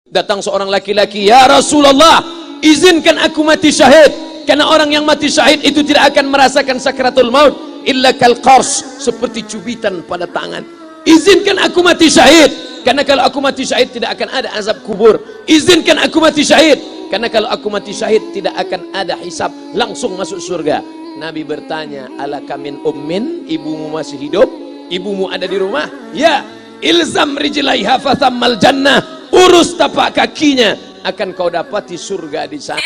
Datang seorang laki-laki, "Ya Rasulullah, izinkan aku mati syahid, karena orang yang mati syahid itu tidak akan merasakan sakratul maut illa kal qars, seperti cubitan pada tangan. Izinkan aku mati syahid, karena kalau aku mati syahid tidak akan ada azab kubur. Izinkan aku mati syahid, karena kalau aku mati syahid tidak akan ada hisab, langsung masuk surga." Nabi bertanya, "Alaka min ummin, ibumu masih hidup? Ibumu ada di rumah?" "Ya." "Ilzam rijlaiha fathammal jannah." Urus tapak kakinya, akan kau dapati surga di sana.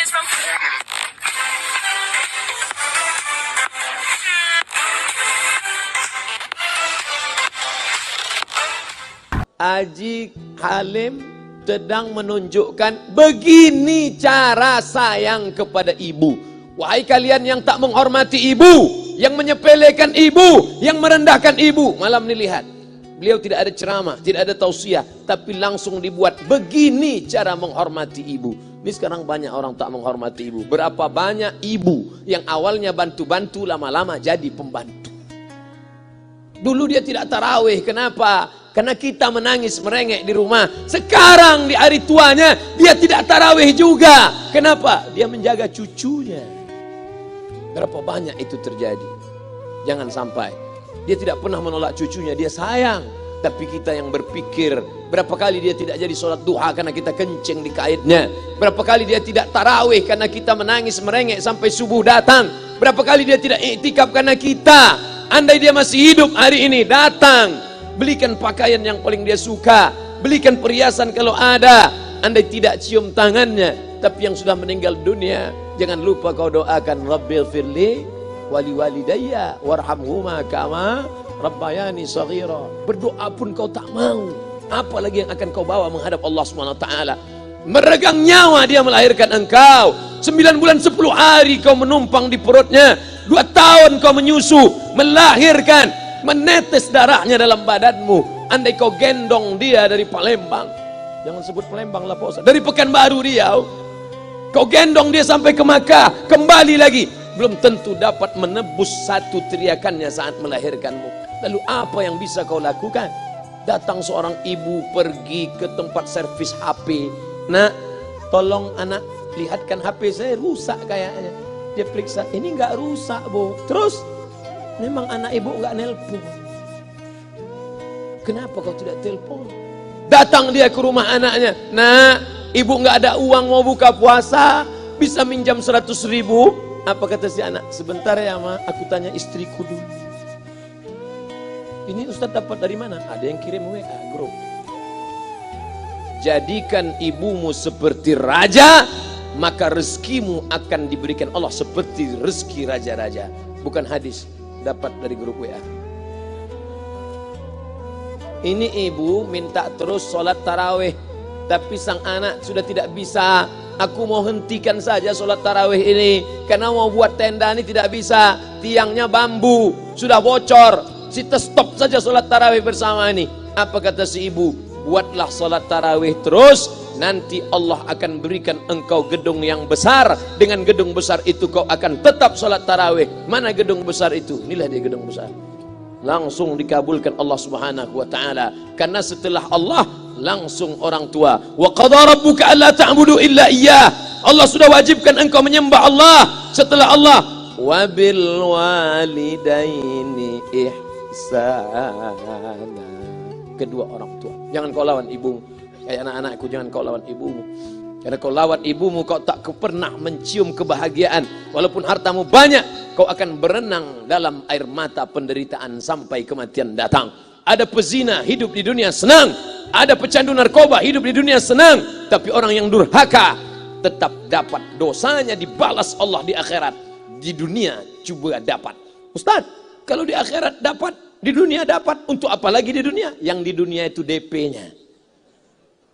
Haji Halim sedang menunjukkan begini cara sayang kepada ibu. Wahai kalian yang tak menghormati ibu, yang menyepelekan ibu, yang merendahkan ibu. Malam ini lihat, beliau tidak ada ceramah, tidak ada tausiah, tapi langsung dibuat begini cara menghormati ibu. Ini sekarang banyak orang tak menghormati ibu. Berapa banyak ibu yang awalnya bantu-bantu, lama-lama jadi pembantu. Dulu dia tidak tarawih, kenapa? Karena kita menangis merengek di rumah. Sekarang di hari tuanya dia tidak tarawih juga. Kenapa? Dia menjaga cucunya. Berapa banyak itu terjadi? Jangan sampai. Dia tidak pernah menolak cucunya, dia sayang. Tapi kita yang berpikir, berapa kali dia tidak jadi sholat duha karena kita kencing di kaitnya. Berapa kali dia tidak tarawih karena kita menangis merengek sampai subuh datang. Berapa kali dia tidak iktikaf karena kita. Andai dia masih hidup hari ini, datang, belikan pakaian yang paling dia suka, belikan perhiasan kalau ada. Andai tidak cium tangannya, tapi yang sudah meninggal dunia, jangan lupa kau doakan, Rabbil firli wali walidayya warhamhuma kama rabbayani shaghira. Berdoa pun kau tak mau, apalagi yang akan kau bawa menghadap Allah SWT. Meregang nyawa dia melahirkan engkau, 9 bulan 10 hari kau menumpang di perutnya, 2 tahun kau menyusu, melahirkan, menetes darahnya dalam badanmu. Andai kau gendong dia dari Palembang, jangan sebut Palembang lah Pak Ustaz, dari Pekanbaru Riau, kau gendong dia sampai ke Makkah, kembali lagi, belum tentu dapat menebus satu teriakannya saat melahirkanmu. Lalu apa yang bisa kau lakukan? Datang seorang ibu pergi ke tempat servis HP. "Nak, tolong anak lihatkan HP saya rusak kayaknya." Dia periksa, "Ini enggak rusak Bu." Terus, "Memang anak ibu enggak nelpon." "Kenapa kau tidak telepon?" Datang dia ke rumah anaknya, "Nak, ibu enggak ada uang mau buka puasa, bisa minjam 100.000? Apa kata si anak? "Sebentar ya Ma, aku tanya istriku dulu." "Ini Ustaz dapat dari mana?" "Ada yang kirim WA grup." Jadikan ibumu seperti raja, maka rezekimu akan diberikan Allah seperti rezeki raja-raja. Bukan hadis, dapat dari grup WA. Ini ibu minta terus sholat tarawih, tapi sang anak sudah tidak bisa. "Aku mau hentikan saja sholat tarawih ini, karena mau buat tenda ini tidak bisa, tiangnya bambu, sudah bocor. Kita stop saja sholat tarawih bersama ini." Apa kata si ibu? "Buatlah sholat tarawih terus, nanti Allah akan berikan engkau gedung yang besar. Dengan gedung besar itu kau akan tetap sholat tarawih." Mana gedung besar itu? Inilah dia gedung besar. Langsung dikabulkan Allah Subhanahu wa ta'ala. Karena setelah Allah, langsung orang tua. "Wa qadha rabbuka alla ta'budu illa iyyah." Allah sudah wajibkan engkau menyembah Allah. Setelah Allah, "Wa bil walidaini ihsana." Kedua orang tua. Jangan kau lawan ibumu. Kayak anak-anakku, jangan kau lawan ibumu. Karena kau lawan ibumu, kau tak pernah mencium kebahagiaan. Walaupun hartamu banyak, kau akan berenang dalam air mata penderitaan sampai kematian datang. Ada pezina hidup di dunia senang, ada pecandu narkoba hidup di dunia senang, tapi orang yang durhaka tetap dapat dosanya dibalas Allah di akhirat. Di dunia coba dapat. Ustaz, kalau di akhirat dapat, di dunia dapat, untuk apa lagi di dunia? Yang di dunia itu DP-nya.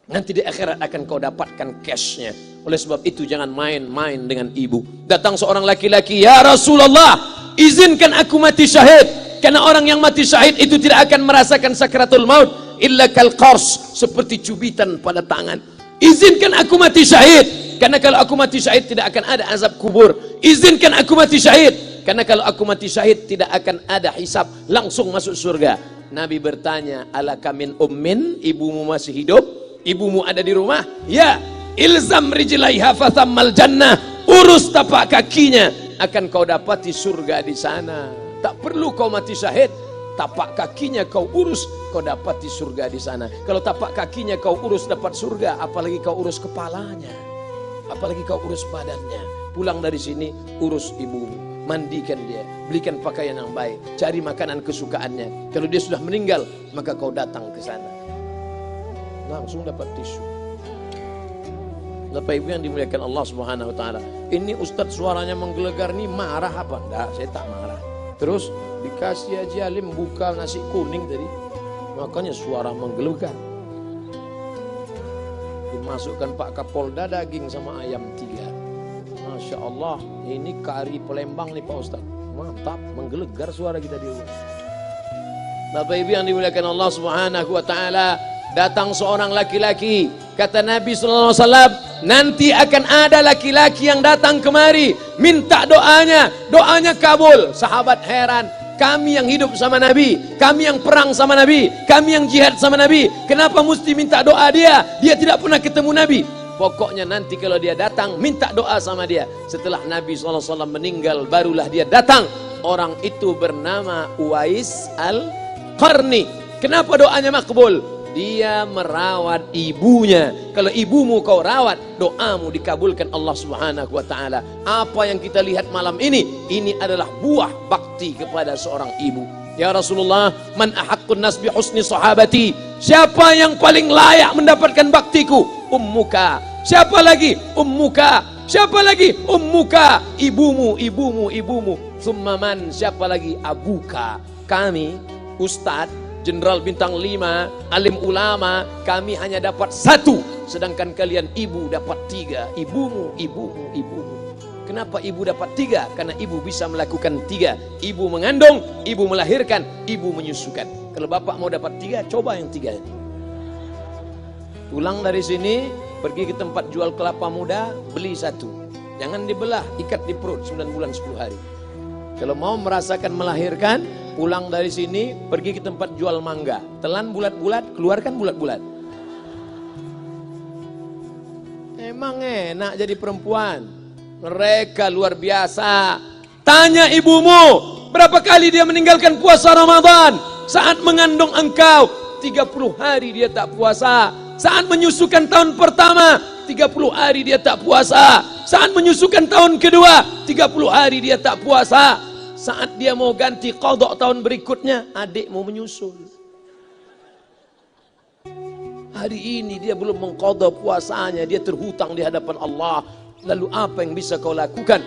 Nanti di akhirat akan kau dapatkan cashnya. Oleh sebab itu jangan main-main dengan ibu. Datang seorang laki-laki, "Ya Rasulullah, izinkan aku mati syahid, karena orang yang mati syahid itu tidak akan merasakan sakratul maut illa kal qars, seperti cubitan pada tangan. Izinkan aku mati syahid, karena kalau aku mati syahid tidak akan ada azab kubur. Izinkan aku mati syahid, karena kalau aku mati syahid tidak akan ada hisab, langsung masuk surga." Nabi bertanya, "Alaka min ummin, ibumu masih hidup? Ibumu ada di rumah? Ya. Ilzam rijlaiha fathammal jannah. Urus tapak kakinya, akan kau dapati surga di sana. Tak perlu kau mati syahid, tapak kakinya kau urus, kau dapati surga di sana. Kalau tapak kakinya kau urus dapat surga, apalagi kau urus kepalanya, apalagi kau urus badannya. Pulang dari sini, urus ibumu, mandikan dia, belikan pakaian yang baik, cari makanan kesukaannya. Kalau dia sudah meninggal, maka kau datang ke sana, langsung dapat tisu. Bapak Ibu yang dimuliakan Allah Subhanahu wa taala. Ini Ustadz suaranya menggelegar nih, marah apa? Enggak, saya tak marah. Terus dikasih Haji Halim buka nasi kuning tadi, makanya suara menggelegar. Dimasukkan Pak Kapolda daging sama ayam 3. Masya Allah, ini kari Palembang nih Pak Ustadz. Mantap, menggelegar suara kita di rumah. Bapak Ibu yang dimuliakan Allah Subhanahu wa taala, datang seorang laki-laki, kata Nabi sallallahu alaihi wasallam, nanti akan ada laki-laki yang datang kemari minta doanya, doanya kabul. Sahabat heran, kami yang hidup sama Nabi, kami yang perang sama Nabi, kami yang jihad sama Nabi, kenapa mesti minta doa dia? Dia tidak pernah ketemu Nabi. Pokoknya nanti kalau dia datang, minta doa sama dia. Setelah Nabi SAW meninggal, barulah dia datang. Orang itu bernama Uwais Al-Qarni. Kenapa doanya makbul? Dia merawat ibunya. Kalau ibumu kau rawat, doamu dikabulkan Allah Subhanahu wa taala. Apa yang kita lihat malam ini adalah buah bakti kepada seorang ibu. Ya Rasulullah, man ahaqqun nas bi husni sahabati? Siapa yang paling layak mendapatkan baktiku? Ummuka. Siapa lagi? Ummuka. Siapa lagi? Ummuka. Ibumu, ibumu, ibumu. Summa man? Siapa lagi? Abuka. Kami, Ustadz Jenderal Bintang 5, alim ulama, kami hanya dapat 1, sedangkan kalian ibu dapat 3. Ibumu, ibumu, ibumu. Kenapa ibu dapat 3? Karena ibu bisa melakukan 3. Ibu mengandung, ibu melahirkan, ibu menyusukan. Kalau bapak mau dapat 3, coba yang 3. Pulang dari sini, pergi ke tempat jual kelapa muda, beli 1. Jangan dibelah, ikat di perut 9 bulan 10 hari. Kalau mau merasakan melahirkan, pulang dari sini, pergi ke tempat jual mangga. Telan bulat-bulat, keluarkan bulat-bulat. Emang enak jadi perempuan. Mereka luar biasa. Tanya ibumu, berapa kali dia meninggalkan puasa Ramadan? Saat mengandung engkau, 30 hari dia tak puasa. Saat menyusukan tahun pertama, 30 hari dia tak puasa. Saat menyusukan tahun kedua, 30 hari dia tak puasa. Saat dia mau ganti qadha tahun berikutnya, adik mau menyusul. Hari ini dia belum mengqadha puasanya, dia terhutang di hadapan Allah. Lalu apa yang bisa kau lakukan?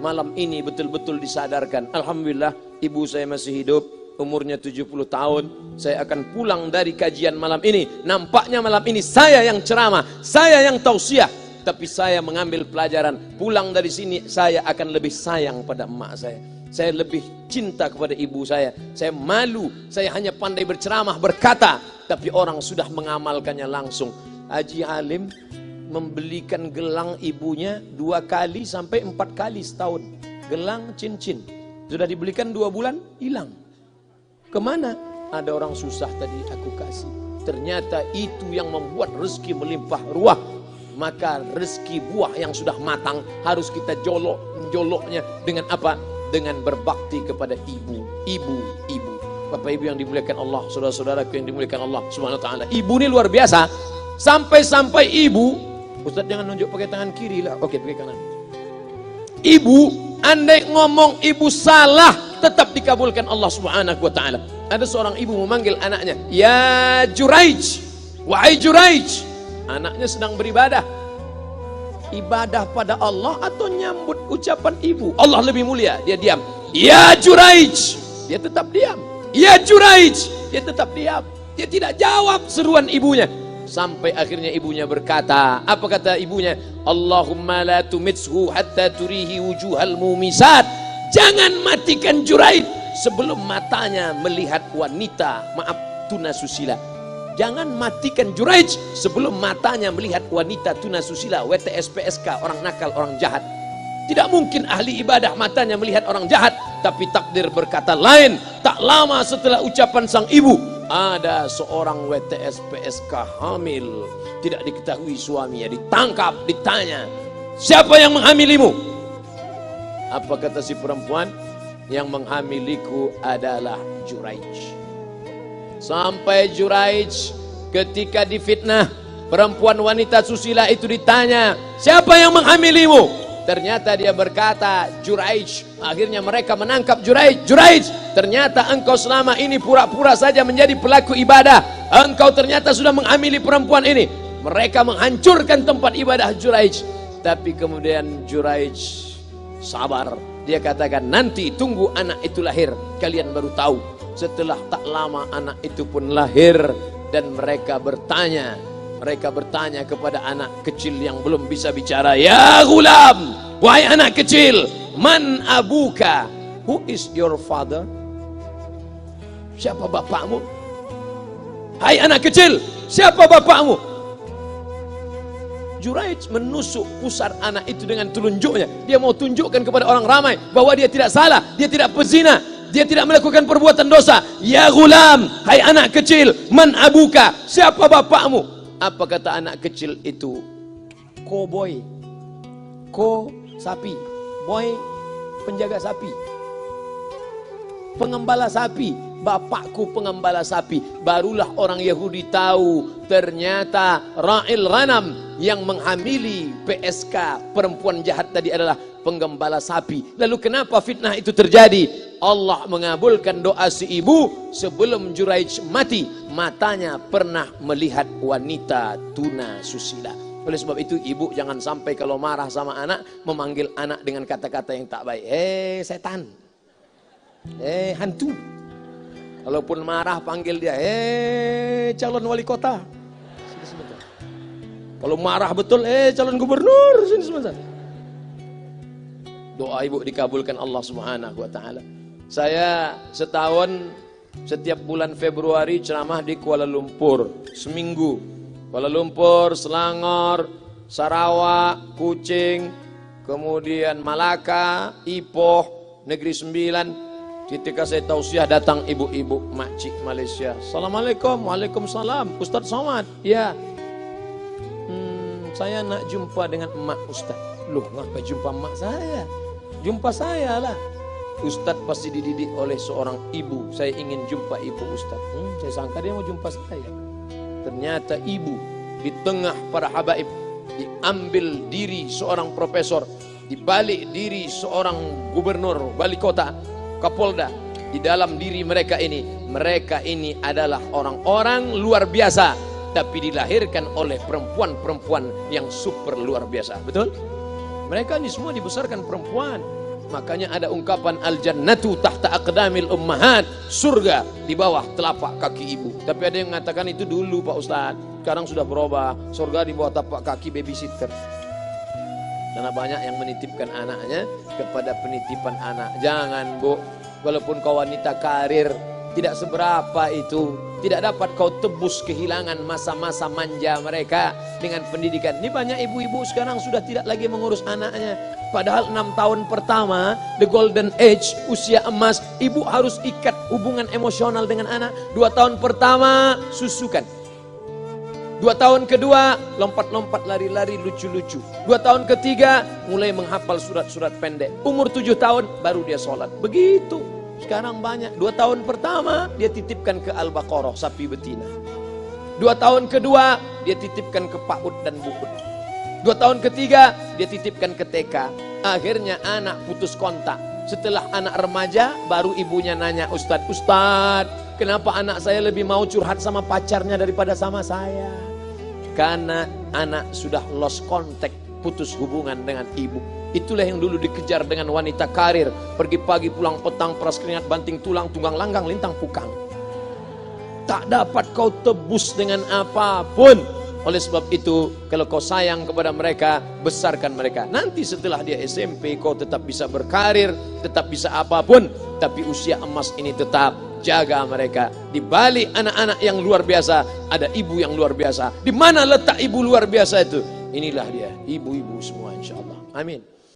Malam ini betul-betul disadarkan. Alhamdulillah, ibu saya masih hidup, umurnya 70 tahun. Saya akan pulang dari kajian malam ini. Nampaknya malam ini saya yang ceramah, saya yang tausiah, tapi saya mengambil pelajaran. Pulang dari sini saya akan lebih sayang pada emak saya. Saya lebih cinta kepada ibu saya. Saya malu, saya hanya pandai berceramah, berkata, tapi orang sudah mengamalkannya langsung. Haji Halim membelikan gelang ibunya 2 kali sampai 4 kali setahun. Gelang cincin. Sudah dibelikan 2 bulan, hilang. Kemana? Ada orang susah tadi aku kasih. Ternyata itu yang membuat rezeki melimpah ruah. Maka rezeki buah yang sudah matang harus kita joloknya dengan apa? Dengan berbakti kepada ibu. Bapak Ibu yang dimuliakan Allah, saudara-saudaraku yang dimuliakan Allah Subhanahu wa taala. Ibu ini luar biasa. Sampai-sampai ibu, Ustaz jangan nunjuk pakai tangan kiri lah. Oke, pakai kanan. Ibu, andai ngomong ibu salah, tetap dikabulkan Allah Subhanahu wa taala. Ada seorang ibu memanggil anaknya, "Ya Juraij, wahai Juraij." Anaknya sedang beribadah. Ibadah pada Allah atau nyambut ucapan ibu? Allah lebih mulia, dia diam. Ya Juraij, dia tetap diam. Ya Juraij, dia tetap diam. Dia tidak jawab seruan ibunya. Sampai akhirnya ibunya berkata, apa kata ibunya? Allahumma la tumitshu hatta turihi wujuhal mumisat. Jangan matikan Juraij sebelum matanya melihat wanita, maaf, tunasusila. Jangan matikan Juraij sebelum matanya melihat wanita tunasusila, WTS PSK, orang nakal, orang jahat. Tidak mungkin ahli ibadah matanya melihat orang jahat. Tapi takdir berkata lain. Tak lama setelah ucapan sang ibu, ada seorang WTS PSK hamil, tidak diketahui suaminya, ditangkap, ditanya, siapa yang menghamilimu? Apa kata si perempuan? Yang menghamiliku adalah Juraij. Sampai Juraij ketika difitnah, perempuan wanita susila itu ditanya, siapa yang menghamilimu? Ternyata dia berkata, Juraij. Akhirnya mereka menangkap Juraij. Juraij, ternyata engkau selama ini pura-pura saja menjadi pelaku ibadah. Engkau ternyata sudah menghamili perempuan ini. Mereka menghancurkan tempat ibadah Juraij. Tapi kemudian Juraij sabar. Dia katakan, nanti tunggu anak itu lahir, kalian baru tahu. Setelah tak lama anak itu pun lahir. Dan mereka bertanya kepada anak kecil yang belum bisa bicara, ya gulam, wahai anak kecil, man abuka, who is your father? Siapa bapakmu? Hai anak kecil, siapa bapakmu? Juraij menusuk pusar anak itu dengan telunjuknya. Dia mau tunjukkan kepada orang ramai bahwa dia tidak salah, dia tidak pezina, dia tidak melakukan perbuatan dosa. Ya gulam, hai anak kecil, man abuka, siapa bapakmu? Apa kata anak kecil itu? Boy, sapi, boy penjaga sapi, pengembala sapi, bapakku pengembala sapi. Barulah orang Yahudi tahu ternyata Ra'il Ghanam yang menghamili PSK perempuan jahat tadi adalah penggembala sapi. Lalu kenapa fitnah itu terjadi? Allah mengabulkan doa si ibu sebelum Juraij mati. Matanya pernah melihat wanita tuna susila. Oleh sebab itu ibu jangan sampai kalau marah sama anak memanggil anak dengan kata-kata yang tak baik. Setan, hantu. Kalaupun marah panggil dia, calon wali kota. Sini sebentar. Kalau marah betul, calon gubernur. Sini sebentar. Doa ibu dikabulkan Allah Subhanahu wa taala. Saya setahun setiap bulan Februari ceramah di Kuala Lumpur seminggu. Kuala Lumpur, Selangor, Sarawak, Kuching, kemudian Malaka, Ipoh, Negeri Sembilan. Ketika saya tausiah datang ibu-ibu makcik Malaysia. Assalamualaikum, waalaikumsalam. Ustaz Somad, ya. Saya nak jumpa dengan emak Ustaz. Loh, ngapa jumpa emak saya? Jumpa saya lah. Ustadz pasti dididik oleh seorang ibu. Saya ingin jumpa ibu Ustadz. Saya sangka dia mau jumpa saya. Ternyata ibu di tengah para habaib, diambil diri seorang profesor, dibalik diri seorang gubernur, wali kota, kapolda. Di dalam diri mereka ini adalah orang-orang luar biasa, tapi dilahirkan oleh perempuan-perempuan yang super luar biasa. Betul? Mereka ini semua dibesarkan perempuan. Makanya ada ungkapan al-jannatu tahta aqdamil ummahat, surga di bawah telapak kaki ibu. Tapi ada yang mengatakan itu dulu Pak Ustaz, sekarang sudah berubah, surga di bawah telapak kaki babysitter. Karena banyak yang menitipkan anaknya kepada penitipan anak. Jangan Bu, walaupun kau wanita karir, tidak seberapa itu, tidak dapat kau tebus kehilangan masa-masa manja mereka dengan pendidikan. Ini banyak ibu-ibu sekarang sudah tidak lagi mengurus anaknya. Padahal 6 tahun pertama, the golden age, usia emas, ibu harus ikat hubungan emosional dengan anak. 2 tahun pertama, susukan. 2 tahun kedua, lompat-lompat, lari-lari, lucu-lucu. 2 tahun ketiga, mulai menghafal surat-surat pendek. Umur 7 tahun, baru dia sholat. Begitu. Sekarang banyak. 2 tahun pertama, dia titipkan ke Al-Baqarah, sapi betina. 2 tahun kedua, dia titipkan ke PAUD dan BUUD. 2 tahun ketiga, dia titipkan ke TK. Akhirnya anak putus kontak. Setelah anak remaja, baru ibunya nanya, Ustadz, kenapa anak saya lebih mau curhat sama pacarnya daripada sama saya? Karena anak sudah lost contact, putus hubungan dengan ibu. Itulah yang dulu dikejar dengan wanita karir. Pergi pagi, pulang petang, peras keringat, banting tulang, tunggang langgang, lintang pukang. Tak dapat kau tebus dengan apapun. Oleh sebab itu, kalau kau sayang kepada mereka, besarkan mereka. Nanti setelah dia SMP, kau tetap bisa berkarir, tetap bisa apapun. Tapi usia emas ini tetap jaga mereka. Di balik anak-anak yang luar biasa, ada ibu yang luar biasa. Di mana letak ibu luar biasa itu? Inilah dia, ibu-ibu semua insya Allah. Amin.